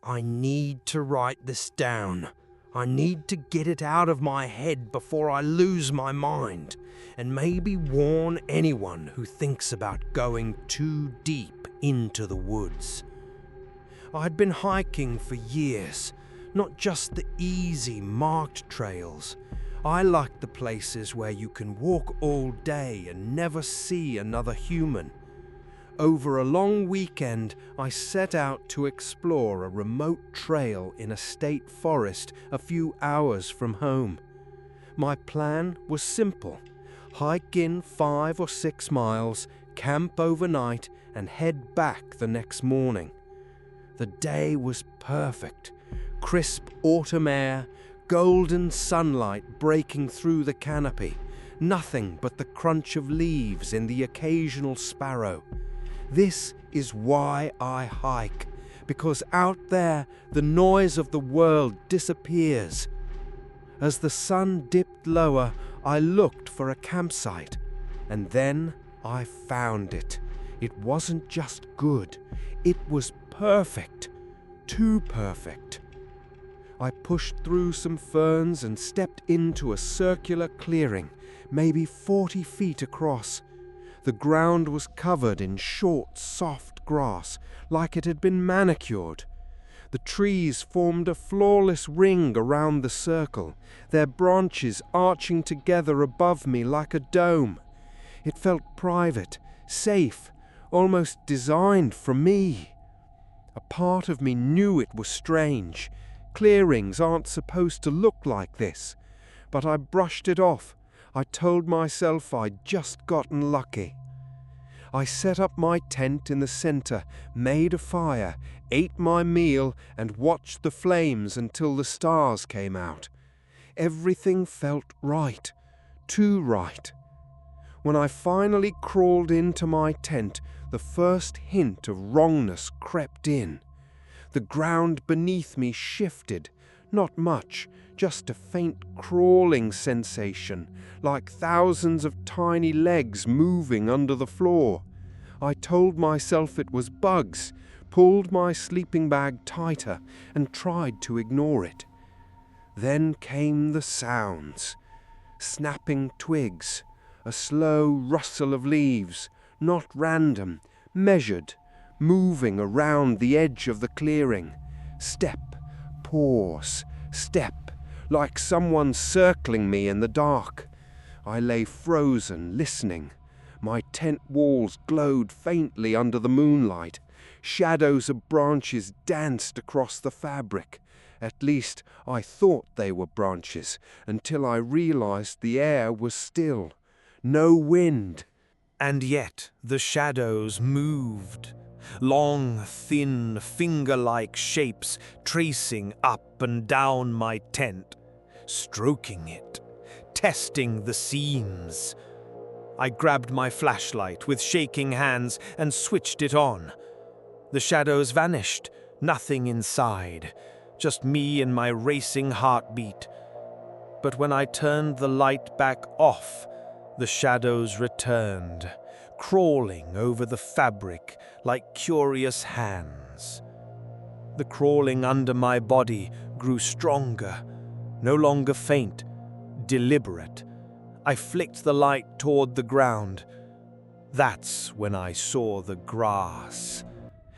I need to write this down. I need to get it out of my head before I lose my mind, and maybe warn anyone who thinks about going too deep into the woods. I'd been hiking for years, not just the easy, marked trails. I like the places where you can walk all day and never see another human. Over a long weekend, I set out to explore a remote trail in a state forest a few hours from home. My plan was simple: hike in 5 or 6 miles, camp overnight, and head back the next morning. The day was perfect. Crisp autumn air, golden sunlight breaking through the canopy, nothing but the crunch of leaves in the occasional sparrow. This is why I hike, because out there the noise of the world disappears. As the sun dipped lower, I looked for a campsite, and then I found it. It wasn't just good, it was perfect. Too perfect. I pushed through some ferns and stepped into a circular clearing, maybe 40 feet across. The ground was covered in short, soft grass, like it had been manicured. The trees formed a flawless ring around the circle, their branches arching together above me like a dome. It felt private, safe, almost designed for me. A part of me knew it was strange. Clearings aren't supposed to look like this. But I brushed it off. I told myself I'd just gotten lucky. I set up my tent in the center, made a fire, ate my meal, and watched the flames until the stars came out. Everything felt right, too right. When I finally crawled into my tent, the first hint of wrongness crept in. The ground beneath me shifted, not much, just a faint crawling sensation, like thousands of tiny legs moving under the floor. I told myself it was bugs, pulled my sleeping bag tighter, and tried to ignore it. Then came the sounds. Snapping twigs, a slow rustle of leaves, not random, measured, moving around the edge of the clearing. Step, pause, step, like someone circling me in the dark. I lay frozen, listening. My tent walls glowed faintly under the moonlight. Shadows of branches danced across the fabric. At least I thought they were branches, until I realized the air was still. No wind. And yet the shadows moved. Long, thin, finger-like shapes tracing up and down my tent, stroking it, testing the seams. I grabbed my flashlight with shaking hands and switched it on. The shadows vanished, nothing inside, just me and my racing heartbeat. But when I turned the light back off, the shadows returned, crawling over the fabric like curious hands. The crawling under my body grew stronger, no longer faint, deliberate. I flicked the light toward the ground. That's when I saw the grass.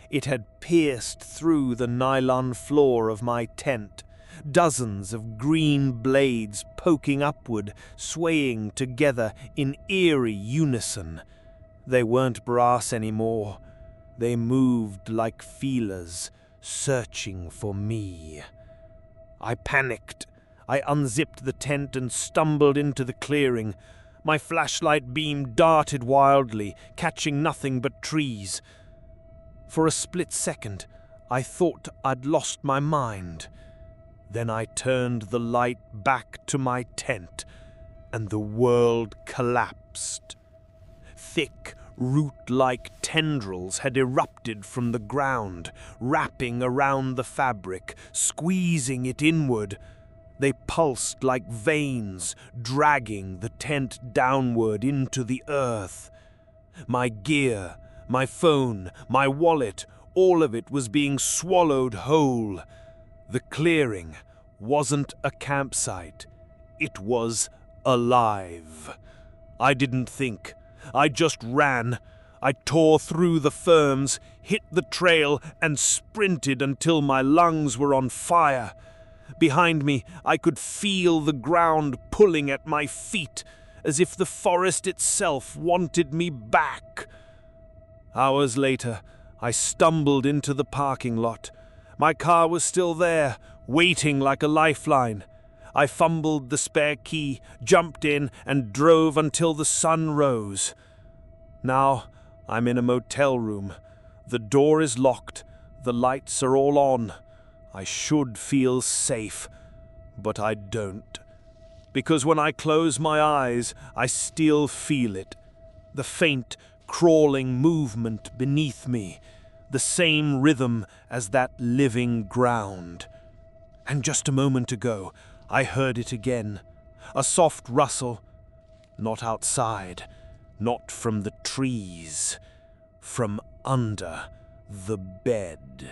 It had pierced through the nylon floor of my tent, dozens of green blades poking upward, swaying together in eerie unison. They weren't brass anymore. They moved like feelers, searching for me. I panicked. I unzipped the tent and stumbled into the clearing. My flashlight beam darted wildly, catching nothing but trees. For a split second, I thought I'd lost my mind. Then I turned the light back to my tent, and the world collapsed. Thick, root-like tendrils had erupted from the ground, wrapping around the fabric, squeezing it inward. They pulsed like veins, dragging the tent downward into the earth. My gear, my phone, my wallet, All of it was being swallowed whole. The clearing wasn't a campsite. It was alive. I didn't think. I just ran. I tore through the ferns, hit the trail, and sprinted until my lungs were on fire. Behind me, I could feel the ground pulling at my feet, as if the forest itself wanted me back. Hours later, I stumbled into the parking lot. My car was still there, waiting like a lifeline. I fumbled the spare key, jumped in, and drove until the sun rose. Now, I'm in a motel room. The door is locked. The lights are all on. I should feel safe, but I don't. Because when I close my eyes, I still feel it. The faint, crawling movement beneath me. The same rhythm as that living ground. And just a moment ago, I heard it again. A soft rustle. Not outside. Not from the trees. From under the bed.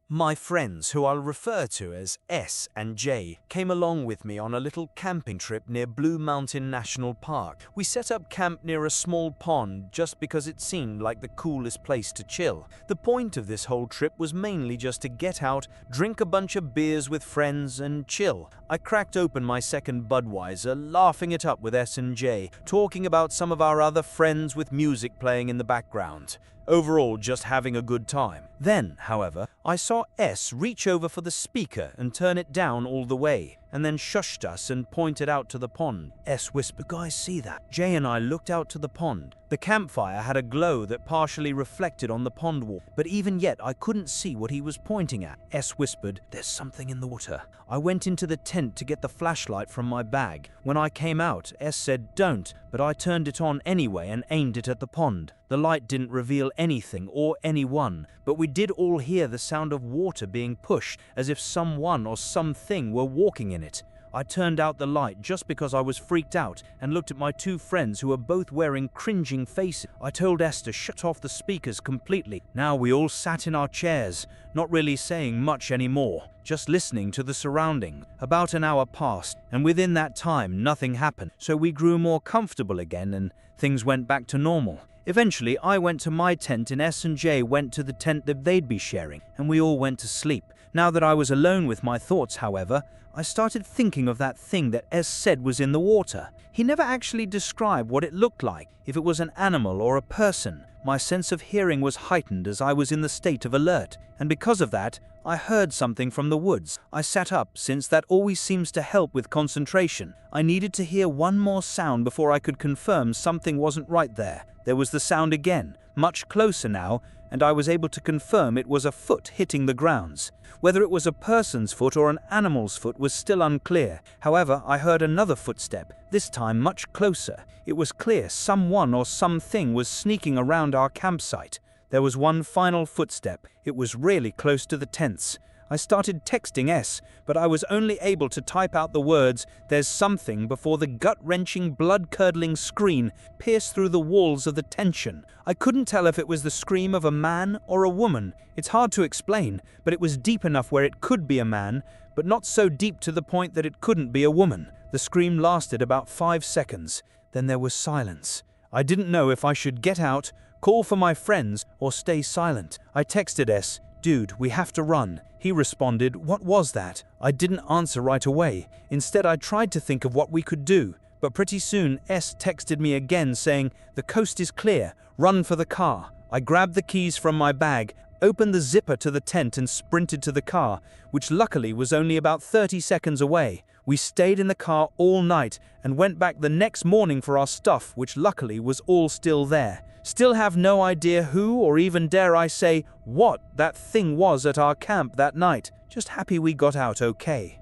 My friends, who I'll refer to as S and J, came along with me on a little camping trip near Blue Mountain National Park. We set up camp near a small pond just because it seemed like the coolest place to chill. The point of this whole trip was mainly just to get out, drink a bunch of beers with friends, and chill. I cracked open my second Budweiser, laughing it up with S and J, talking about some of our other friends with music playing in the background. Overall, just having a good time. Then, however, I saw S reach over for the speaker and turn it down all the way, and then shushed us and pointed out to the pond. S whispered, "Guys, see that?" Jay and I looked out to the pond. The campfire had a glow that partially reflected on the pond wall, but even yet I couldn't see what he was pointing at. S whispered, "There's something in the water." I went into the tent to get the flashlight from my bag. When I came out, S said, "Don't," but I turned it on anyway and aimed it at the pond. The light didn't reveal anything or anyone, but we did all hear the sound of water being pushed as if someone or something were walking in it. I turned out the light just because I was freaked out and looked at my two friends who were both wearing cringing faces. I told Esther to shut off the speakers completely. Now we all sat in our chairs, not really saying much anymore, just listening to the surrounding. About an hour passed, and within that time nothing happened, so we grew more comfortable again and things went back to normal. Eventually, I went to my tent and S and J went to the tent that they'd be sharing, and we all went to sleep. Now that I was alone with my thoughts, however, I started thinking of that thing that S said was in the water. He never actually described what it looked like, if it was an animal or a person. My sense of hearing was heightened as I was in the state of alert, and because of that, I heard something from the woods. I sat up, since that always seems to help with concentration. I needed to hear one more sound before I could confirm something wasn't right there. There was the sound again, much closer now, and I was able to confirm it was a foot hitting the grounds. Whether it was a person's foot or an animal's foot was still unclear. However, I heard another footstep, this time much closer. It was clear someone or something was sneaking around our campsite. There was one final footstep. It was really close to the tents. I started texting S, but I was only able to type out the words, "There's something," before the gut-wrenching, blood-curdling scream pierced through the walls of the tension. I couldn't tell if it was the scream of a man or a woman. It's hard to explain, but it was deep enough where it could be a man, but not so deep to the point that it couldn't be a woman. The scream lasted about 5 seconds. Then there was silence. I didn't know if I should get out, call for my friends, or stay silent. I texted S, "Dude, we have to run." He responded, "What was that?" I didn't answer right away. Instead, I tried to think of what we could do. But pretty soon, S texted me again saying, "The coast is clear. Run for the car." I grabbed the keys from my bag, opened the zipper to the tent and sprinted to the car, which luckily was only about 30 seconds away. We stayed in the car all night and went back the next morning for our stuff, which luckily was all still there. Still have no idea who, or even dare I say, what that thing was at our camp that night. Just happy we got out okay.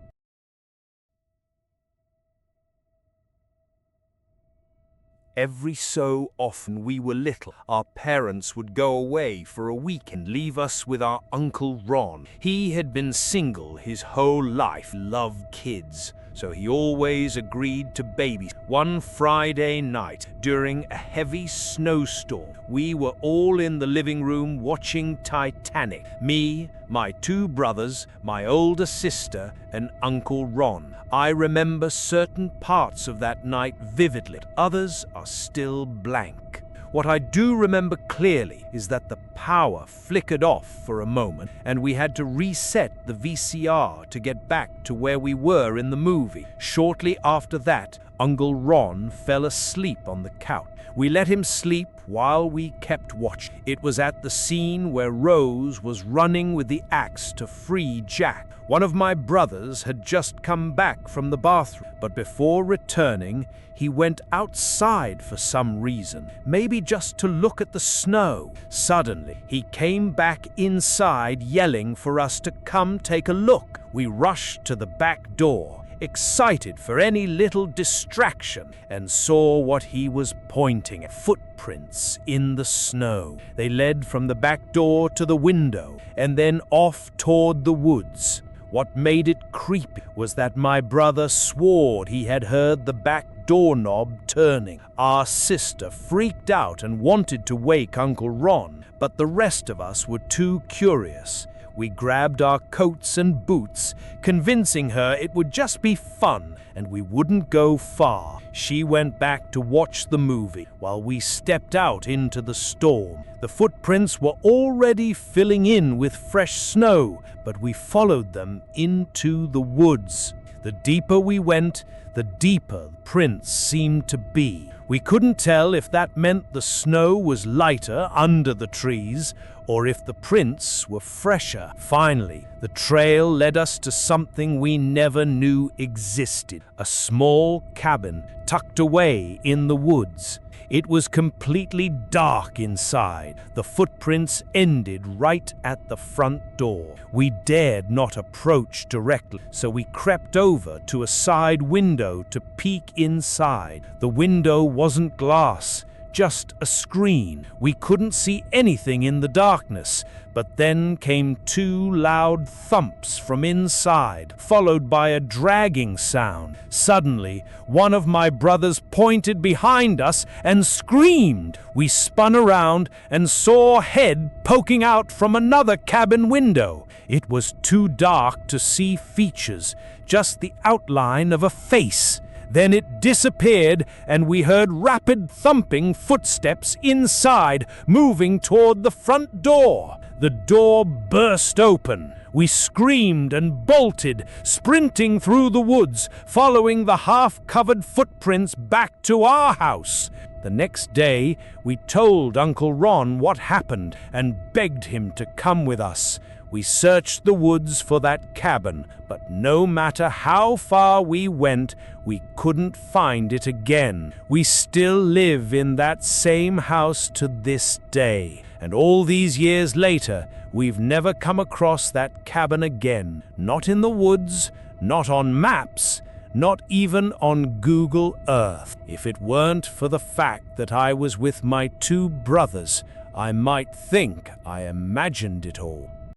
Every so often we were little, our parents would go away for a week and leave us with our Uncle Ron. He had been single his whole life, loved kids. so he always agreed to babysit. One Friday night, during a heavy snowstorm, we were all in the living room watching Titanic. Me, my two brothers, my older sister, and Uncle Ron. I remember certain parts of that night vividly. Others are still blank. What I do remember clearly is that the power flickered off for a moment and we had to reset the VCR to get back to where we were in the movie. Shortly after that, Uncle Ron fell asleep on the couch. We let him sleep while we kept watch. It was at the scene where Rose was running with the axe to free Jack. One of my brothers had just come back from the bathroom, but before returning, he went outside for some reason, maybe just to look at the snow. Suddenly, he came back inside yelling for us to come take a look. We rushed to the back door, excited for any little distraction, and saw what he was pointing at. Footprints in the snow. They led from the back door to the window, and then off toward the woods. What made it creepy was that my brother swore he had heard the back doorknob turning. Our sister freaked out and wanted to wake Uncle Ron, but the rest of us were too curious. We grabbed our coats and boots, convincing her it would just be fun and we wouldn't go far. She went back to watch the movie while we stepped out into the storm. The footprints were already filling in with fresh snow, but we followed them into the woods. The deeper we went, the deeper the prints seemed to be. We couldn't tell if that meant the snow was lighter under the trees or if the prints were fresher. Finally, the trail led us to something we never knew existed, a small cabin tucked away in the woods. It was completely dark inside. The footprints ended right at the front door. We dared not approach directly, so we crept over to a side window to peek inside. The window wasn't glass, just a screen. We couldn't see anything in the darkness, but then came two loud thumps from inside, followed by a dragging sound. Suddenly, one of my brothers pointed behind us and screamed. We spun around and saw a head poking out from another cabin window. It was too dark to see features, just the outline of a face. Then it disappeared, and we heard rapid thumping footsteps inside, moving toward the front door. The door burst open. We screamed and bolted, sprinting through the woods, following the half-covered footprints back to our house. The next day, we told Uncle Ron what happened and begged him to come with us. We searched the woods for that cabin, but no matter how far we went, we couldn't find it again. We still live in that same house to this day, and all these years later, we've never come across that cabin again. Not in the woods, not on maps, not even on Google Earth. If it weren't for the fact that I was with my two brothers, I might think I imagined it all.